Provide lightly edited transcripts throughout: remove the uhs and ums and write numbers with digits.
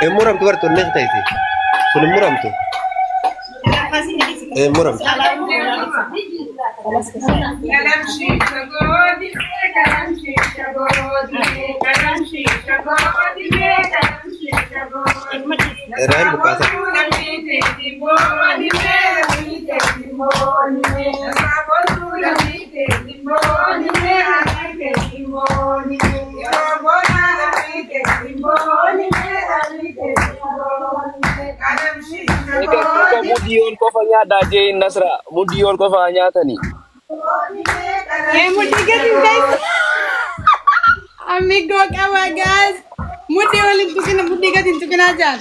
مرم تورتو نغتايتي كل مرم تو مرم رأي بكاسة Mudion kofanya daje Nasra, mudion kofanya tani. Mudion guys. Amigo kawa guys. Mudion itu kena mudion itu kena aja.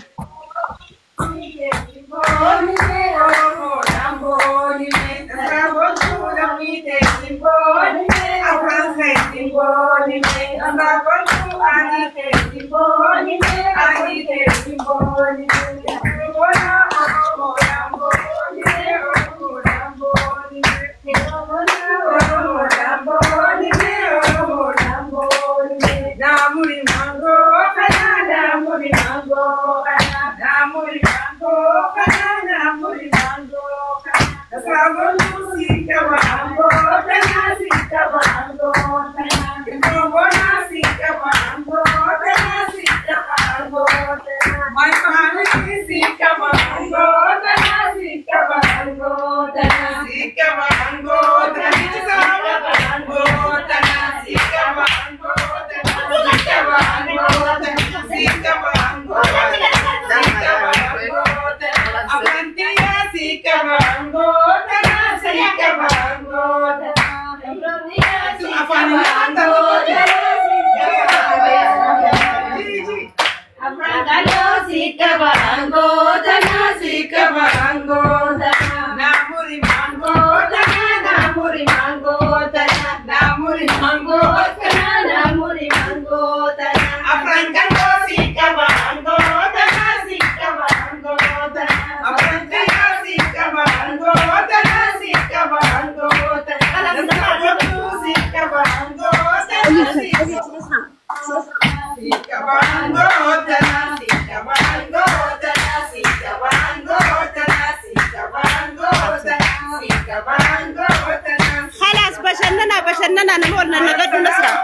خلاص بشننا نقولنا نقدر نسرع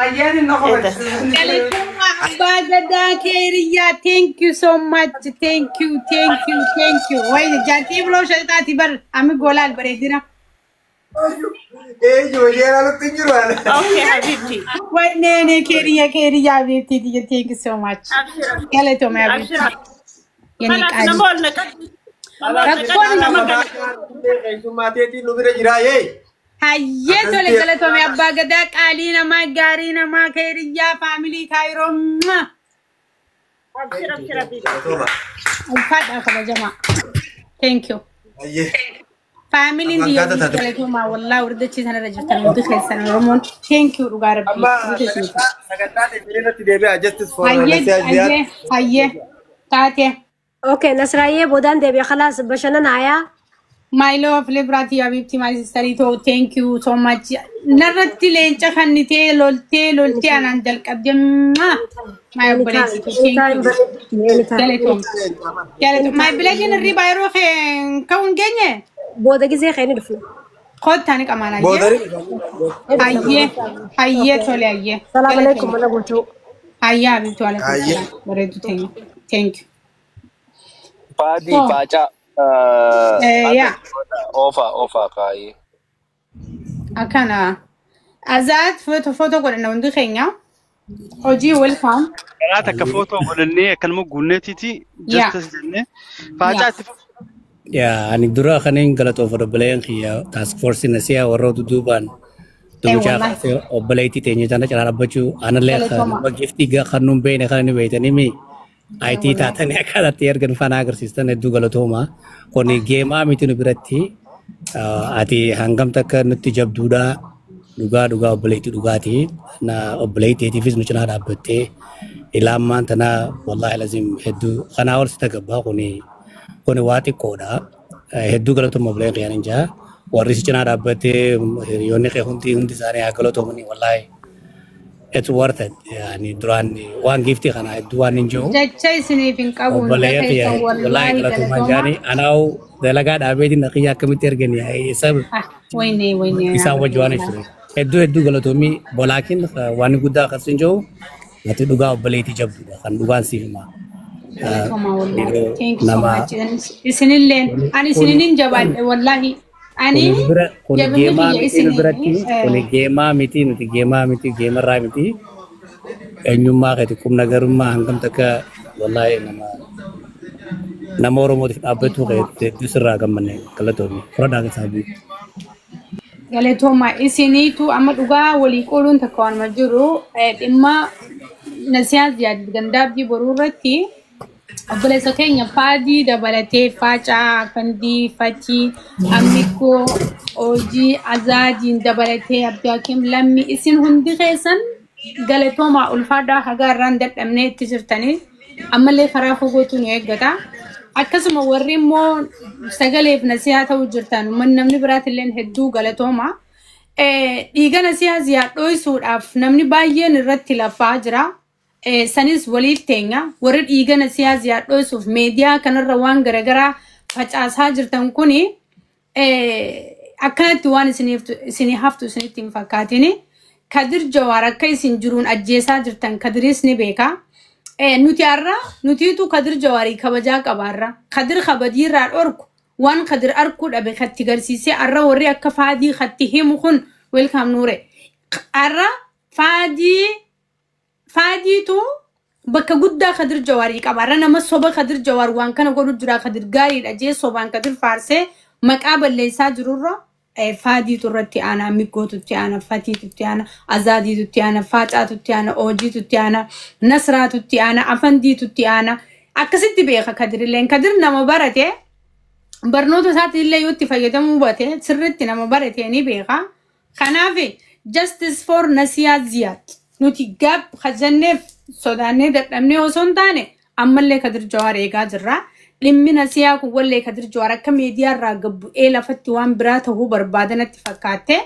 أيان النقطة Bagada Keria, thank you so much. Thank you. Why the Jati blow Shatati bar? I'm a golal Beredina. إيه جو يلا تنجروا Okay, Habibti. Why Nene Keria, Habibti, thank you so much. Skeleton, Habibti. Hayeto le skeleton, Bagada, Alina, Margarina, Keria, family, Cairo. Thank you. Family in the skeleton, والله ورد شيء أنا رجعت أنا مدخل سنة رمون. Thank you رجارب. هيه تاتي. Okay نسرائيل بودان دبي خلاص بشنا نايا. My love liberty Habibti my sister thank you so much. نرتي لين تخنتي لولتي أنا عندك قدم ما يبغى skeleton. ما يبغى الربا يروح كون جنيه. بودا جزء خير دفن. خد ثاني كمان هيه تولي هيه. السلام عليكم أنا قلتو. هيه Habibti عليكم. بريدو thank you. Padi baca. Yeah. Ofa kai. Akana. Azad foto قلنا وندو خينيا. Oji welcome. أنا كفوتو قلني كلمة قلنتي جستس جنة فاجأت يا أنا درا خنين قلت أوفر بلاين خيا تاسك فورس نسيا ورود دوبان تمشى في بلايتي تاني جانا جانا بجو أنا له بجفتي جا خنوم بين خاني بيتني مي IT تاتني أكاد تيار كن فناغر سيستم ندو قلت هما كوني جيما ميتوني براتي أتي هنگام تك نتيجة duga belaiti dugati na belaiti tifis nuchana dabbate ilaman tana wallahi lazim heddu qanawar sitagabba koni wati koda heddu galato mablay qiyaninja warri si cinaa dhaabbatee hiriyoonni kee hundi isaanii haa galatoomanii wallaahi it's worth it yaani duraan waan giftii kana hedduu waan hin jiru jecha isiniif hin qabu wallaahi galatoomaa jaanii anaaw dalagaa dhaabeetiin dhaqiyyaa akkamitti erganii isa wayne isaan wajji waan ibsu hedduu galatoomii bolaakin waan guddaa akkasii hin jiru natti dhugaa obbaleetii jabduudha kan dhugaan siif himaa. Thank you so much. Isinilleen ani isinin jabaadhe wallahi ani geemaa miti nuti geemarraa miti eenyummaa keeti kumna garummaa hangam takka wallahi nama oromootiif dhaabbatu keeti hedduu sirraa gammanne galatoomii fudhadhaa keessaa galatooma isiniitu amma dhugaa walii qooluun takka waan jiru dhimma nasiyaas yaad gandaabdii boruu irratti obboleessa keenya faadii dabalatee faacaa fandii fatii ammikoo hojii azaajiin dabalatee abdaakim lammi isin hundi keessan galatooma ulfaadhaa hagaa irraan dadhabnee itti jirtanii ammallee karaa fogootu nu eeggata akkasuma warri immoo sagaleef nasiyaa ta'uu jirtan namni biraatillee hedduu galatooma dhiiga nasiyaa ziyaadhooysuudhaaf namni baay'een irratti lafaa jira sanis waliif teenya warri dhiiga nasiyaa ziyaadhooysuuf meediyaa kanarra waan garagaraa facaasaa jirtan kuni akkanatti waan isinii haftu isinitti hin fakkaatini Kadir Jawaar akka isin jiruun ajjeesaa jirtan Kadiris ni beeka nutiitu Kadir Jawaarii kabajaa qabaarra Kadir kabadiirraa dhorku waan Kadir arkuu dhabe katti garsiisee arra warri akka faadii katti himu kun welcome nuure arra faadiitu bakka guddaa Kadir Jawaarii qabaarra nama soba Kadir Jawaar waan kana godhu jira Kadir gaariidha jee sobaan Kadir faarsee maqaa balleessaa jirurra faadiitu irratti aanaa miggootutti aanaa fatiitutti aanaa azaadiitutti aanaa faacaatutti aanaa hoojiitutti aanaa nasraatutti aanaa afandiitutti aanaa akkasitti beeka Kadirilleen Kadir nama barate barnoota isaatiillee yoo itti fayyadamuu baate sirriitti nama baratee ni beeka kanaaf justice for Nasiyaa Ziyaad nuti gaab khajanneef sodaannee dadhabnee osoo hin taane ammallee Kadir Jawaar eegaa jirra dhimmi Nasiyaa kun wallee Kadir Jawaar akka meediyaa irraa gabbu'ee lafatti waan biraa ta'uu barbaadanatti fakkaatte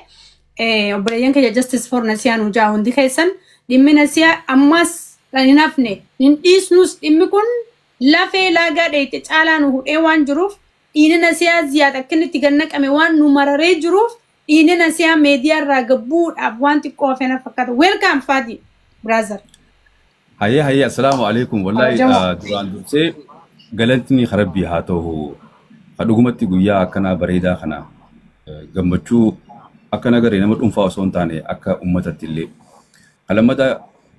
obboleeyyan keenya justice for Nasiyaa nu jaa hundi keessan dhimmi Nasiyaa ammas hin hafne hin dhiisnus dhimmi kun lafee laagaa dheeyte caalaa nu hudhee waan jiruuf dhiini Nasiyaa Ziyaad akka inni itti gannaqame waan nu mararee jiruuf dhiini Nasiyaa meediyaa irraa gabbuudhaaf waan xiqqoo hafeena fakkaata welcome Fadi brother Hayya assalamu alaikum wallahi duraan dursee galantni kharabbii haa ta'u dhugumatti guyyaa akkana bareedaa kana gammachuu akkana garee nama dhuunfaa osoo hin taane akka ummatatti illee halamada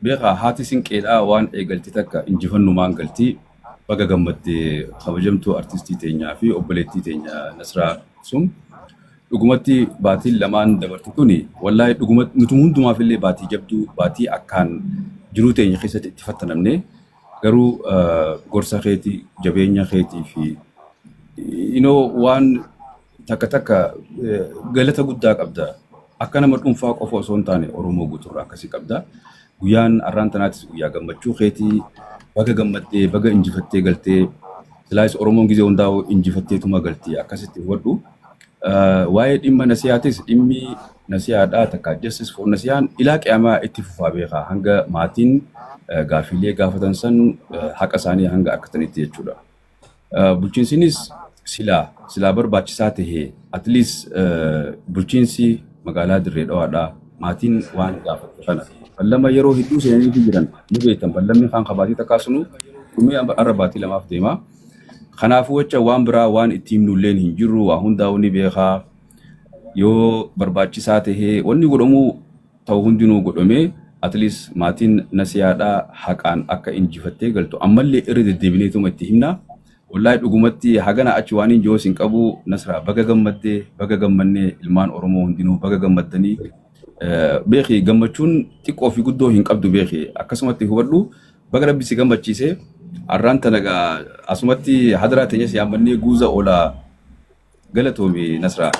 beekaa haati sinqeedhaa waan eegalti takka injifannumaan galtii baga gammattee kabajamtuu artistii teenyaa fi obboleettii teenya Nasraa sun dhugumatti baatiin lamaan dabartu kuni wallahi dhugumatti nuti hundumaaf illee baatii jabduu baatii akkaan jiruu teenya keessatti itti fattanamne garuu gorsa keetii jabeenya keetii fi waan takka galata guddaa qabda akka nama dhuunfaa qofa osoo hin taane Oromoo guutuurraa akkasii qabda guyyaan arraan tanaatis guyyaa gammachuu keetii baga gammattee baga injifattee galtee silaayis Oromoon gizee hundaa'u injifatteetuma galtii akkasitti hubadhu waa'ee dhimma Nasiyaatis dhimmi Nasiyaadhaa takka justice for Nasiyaan ilaa qiyaamaa itti fufaa beekaa hanga maatiin gaafilee gaafatan san haqa isaanii hanga akkatanitti jechuudha. Bulchiinsinis silaa barbaachisaa tahee at least bulchiinsi magaalaa Dirree Dhawaadhaa maatiin waan gaafatu kana ballama yeroo hedduu seenanii jiran ni beektan ballamni kan qabaatii takkaasunu dhumee arra baatii lamaaf deema. Kanaafuu wacha waan biraa waan itti himnulleen hin jirru waa hundaa'u ni beekaa yoo barbaachisaa tahee wanni godhamuu ta'u hundinuu godhamee at least maatiin Nasiyaadhaa haqaan akka injifattee galtu ammallee irra deddeebineetuma itti himna wallahi dhugumatti hagana achi waan hin joosin qabu Nasraa baga gammaddee baga gammannee ilmaan Oromoo hundinuu baga gammaddanii beekii gammachuun xiqqoo fi guddoo hin qabdu beekii akkasumatti hubadhu baga rabbi si gammachiisee arraan tanagaa asumatti hadaraa teenyas yaamannee guuza oolaa galatoomi Nasraa.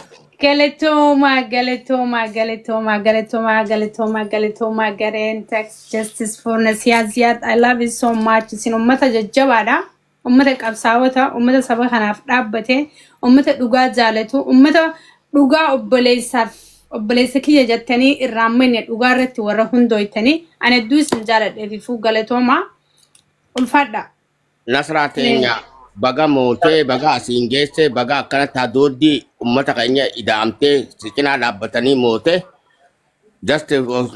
Galatoma, Garen, Text Justice for Nasiyaa Ziyaad. I love it so much. Isin ummata jajjabaadha. Ummata qabsaawota, ummata saba kanaaf dhaabbate, ummata dhugaa jaalatu, ummata dhugaa obboleessa kiyya jettanii irraammanne dhugaa irratti warra hundooytanii ani hedduu isin jaaladheefi fuu galatoomaa ulfaadha. Nasraa teenya baga mootee baga asiin geesse baga akkanatti hadooddi ummata keenya ida'amtee si cinaa dhaabbatanii moote just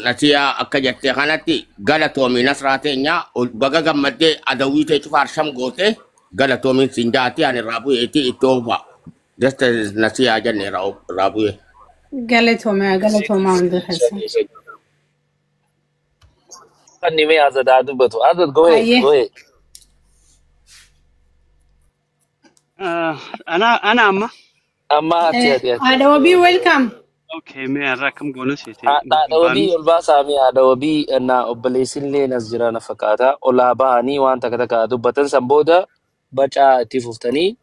nasiyaa akka jettee kanatti galatoomi nasraa teenya baga gammaddee adawwii tee cufa arsham goote galatoomiin siin jaati ani irraa bu'eeti itti oofa just nasiyaa jenne irraa bu'e. Galatoomaa hundi keessa. Kan nimee Azad dubbatu. Azad go ahead. أنا أما Hati. Ada Wabi, welcome. أوكي ما أراكم قولنا شيء Ada wabii ol baasaami ada wabii na obboleessillee nas jira na fakkaata olaa bahanii waan takka dubbatan san booda bacaa itti fuftanii.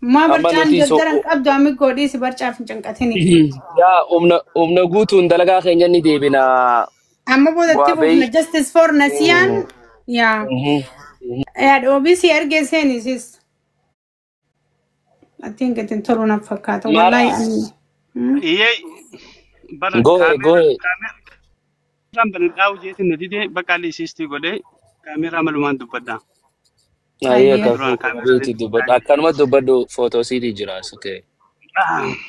Ma barcaan daddaran qabdu ami godhii si barcaaf hin cinqatini. Yaa humna guutuun dalagaa keenya ni deebina. Amma booda itti fufna justice for Nasiyaan. Yaa. Ada Wabi si ergee seenisis. I think it's in Toruna fakkaata wallahi ani. إيه Go ahead. كاميرا بنقاو جيت النتيجة بقى لي سيستي قولي كاميرا ملوان دبدا Ayyee kan dubbadhu akkanuma dubbadhu footoo siidii jira okay.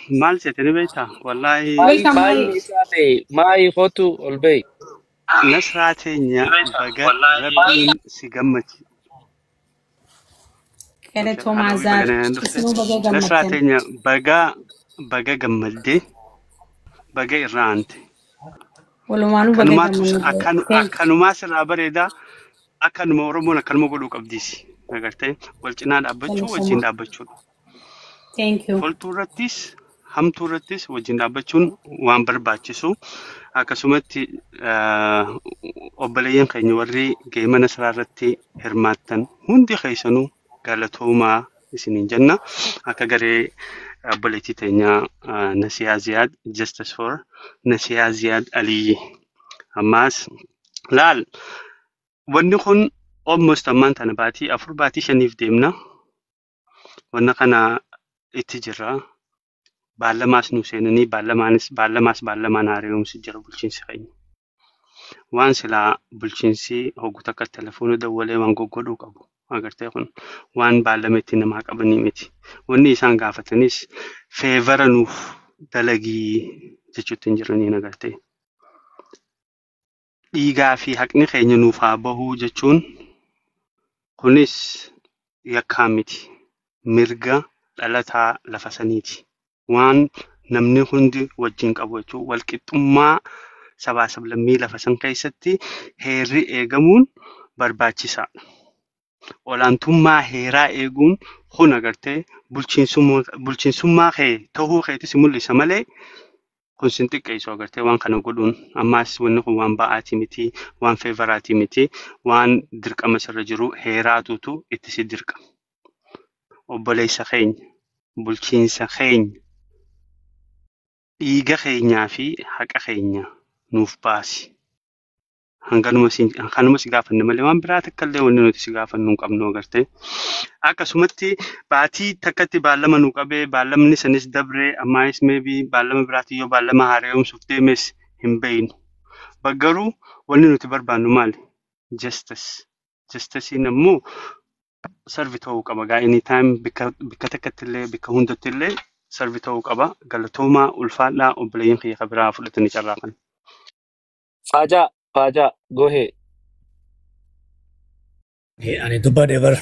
مال سيتني بيتا والله Maayi kootu ol bahi. نسراتي بقى ربي سيجمتي Galatoomaa zaar. نسراتي بقى جملتي بقى إرانتي Walumaanuu baga akkanuma sirraa bareeda akkanuma Oromoon akkanuma godhuu qabdisi agartee wal cinaa dhaabbachuu wajjin dhaabbachuudha. Thank you. Toltuu irrattis hamtuu irrattis wajjin dhaabbachuun waan barbaachisu akkasumatti obboleeyyan keenya warri geema Nasraa irratti hirmaattan hundi keessanuu galatoomaa isiniin jenna akka garee obboleettii teenya Nasiyaa Ziyaad Justice for Nasiyaa Ziyaad Aliyyi ammaas laal wanni kun almost ammaan tana baatii 4 baatii 5 deemna wanna kana itti jirra baallamaas nu seenanii ballamaan haaromsi jira bulchiinsi keenya waan silaa bulchiinsi hogguta akka telefoona dawwalee waan goggodhuu qabu agartee kun waan baallametti namaa qabanii miti wanni isaan gaafatanis feevara nuuf dalagii jechuutti hin jiraniin agartee dhiigaa fi haqni keenya nuuf haa bahuu jechuun kunis yakkaa miti mirga dhalataa lafa saniiti waan namni hundi wajjin qabu jechuun walqixxummaa sabaa sablammii lafa san keessatti heerri eegamuun barbaachisaadha. Olaantummaa heeraa eeguun kun agartee bulchiinsummaa kee ta'uu keetis mul'isa malee kun sin xiqqeessu agartee waan kana godhuun ammaas wanni kun waan ba'aatii miti waan feevaraatii miti waan dirqama sirra jiru heeraatutu itti si dirqama. Obboleessa keenya bulchiinsa keenya dhiiga keenyaa fi haqa keenya nuuf baasi. Hanganuma si gaafanne malee waan biraa takka illee wanni nuti si gaafannu hin qabnu agartee. Akkasumatti baatii takkatti baallama nu qabee baallamni sanis dabree ammaayis meebii baallama biraatti yoo baallama haaromsuuf deemes hin beeynu. Baggaruu wanni nuti barbaannu maali? Justice. Justiciin ammoo sarvi ta'uu qaba. Anytime bikka takkatti illee bikka hundatti illee sarvi ta'uu qaba. Galatoomaa ulfaadhaa obboleeyyan kiyya biraa fudhatanii carraaqan. Faajaa, go ahead. Ani dubbadhe bar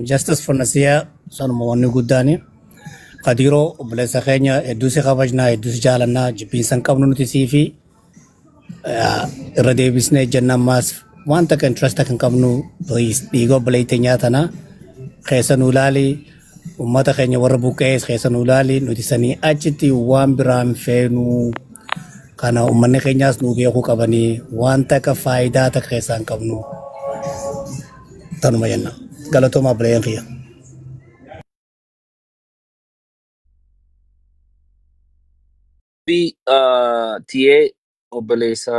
justice for Nasiyaa sanuma wanni guddaani. Qadiroo obboleessa keenya hedduu si kabajnaa hedduu si jaalannaa jibbiinsa hin qabnu nuti sii fi irra deebisnee jennammaas waan takka interest akka hin qabnu dhiiga obboleettii nyaatanaa keessa nu ilaali uummata keenya warra buqqees keessa nu ilaali nuti sanii achitti waan biraan feenuu. Kana uummanni keenyaas nu beekuu qabanii waan takka faayidaa takka keessaa hin qabnu tanuma jenna galatoomaa obboleeyyan kiyya. Tiyee obboleessa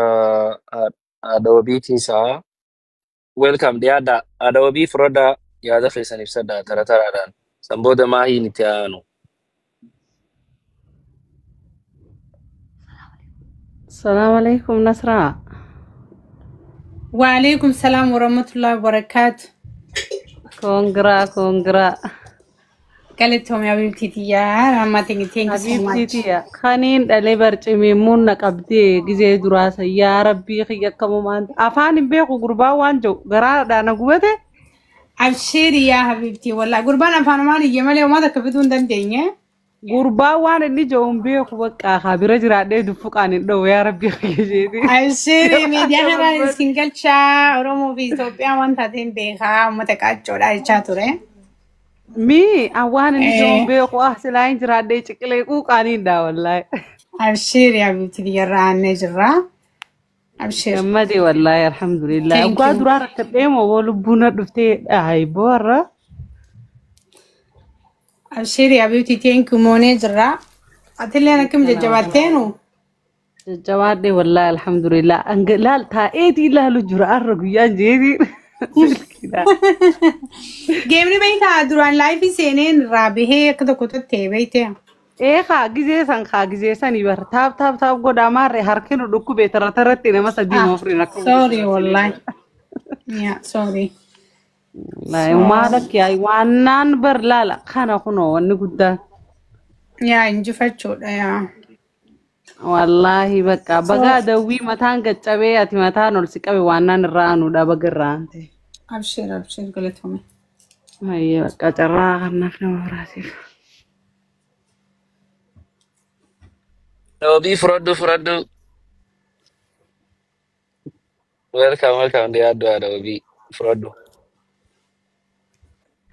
Adawabiitiisaa welcome dhiyaadha Adawabii firoodha yaada keessan ibsadha taraadhaan san booda maahiin itti aanu. السلام عليكم نصرة. وعليكم السلام ورحمة الله وبركاته. كونغرا قالتهم يا حبيبتي تيا ما تنجي حبيبتي تيا خانين دالي برچمي مون نقبدي غزي دراسة يا ربي خيا كمان افان بيقو غربا وانجو غرا دانا غوته. أبشري يا حبيبتي والله قربان أفهم مالي جمالي وما ذاك بدون دندينه غربا وان اللي جوم بيقو بقى خبير جرادة دفوق عن الدو يا ربي خيجيدي أبشري ميديا هذا سينجل شا رومو في إثيوبيا وان تاتين بيخا متكاتشو لا شاتورة مي أوان اللي جوم بيقو أحسن جرادة شكله كوكانين دا والله. أبشري يا حبيبتي يرى نجرا أبشر مدي والله الحمد لله وقاد رارك الدم ولبونا دفتي هاي بورا. أبشري يا حبيبتي تينكو موني جرا أتلي أنا كم جواتينو جواتي والله الحمد لله لا تايدي لا لجرا الرجيان جيدي جيمني بيتا دران لايفي سينين رابيه كده كنت تبيته إيه خاجزي سان يبر تاب قد أمر هركنه دكتور بيترترت إنما مسدي مفرنا. سوري والله. يا سوري. لا ما لك يا وانان برلا خنا خنو ونقدا. يا إنجو فتشو يا. والله بقى دوي متان كتشبه أتي متان ولسك أبي وانان رانو دا بقران. أبشر قلتهم. هاي بقى جرا نحن مراسي. Adobe Frodo. Welcome dia Adobe Frodo.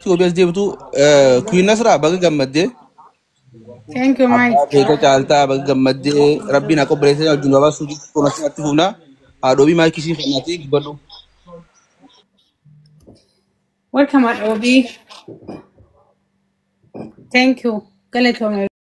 Coba dia betul Queen Nasra bagi gambar dia. Thank you Mike. Kita calta bagi gambar dia. Rabbi nak kau berasa yang junjaba sudi kau nasi aktif na. Adobe Mike kisi nanti baru. Welcome Adobe. Thank you. قالتهم يا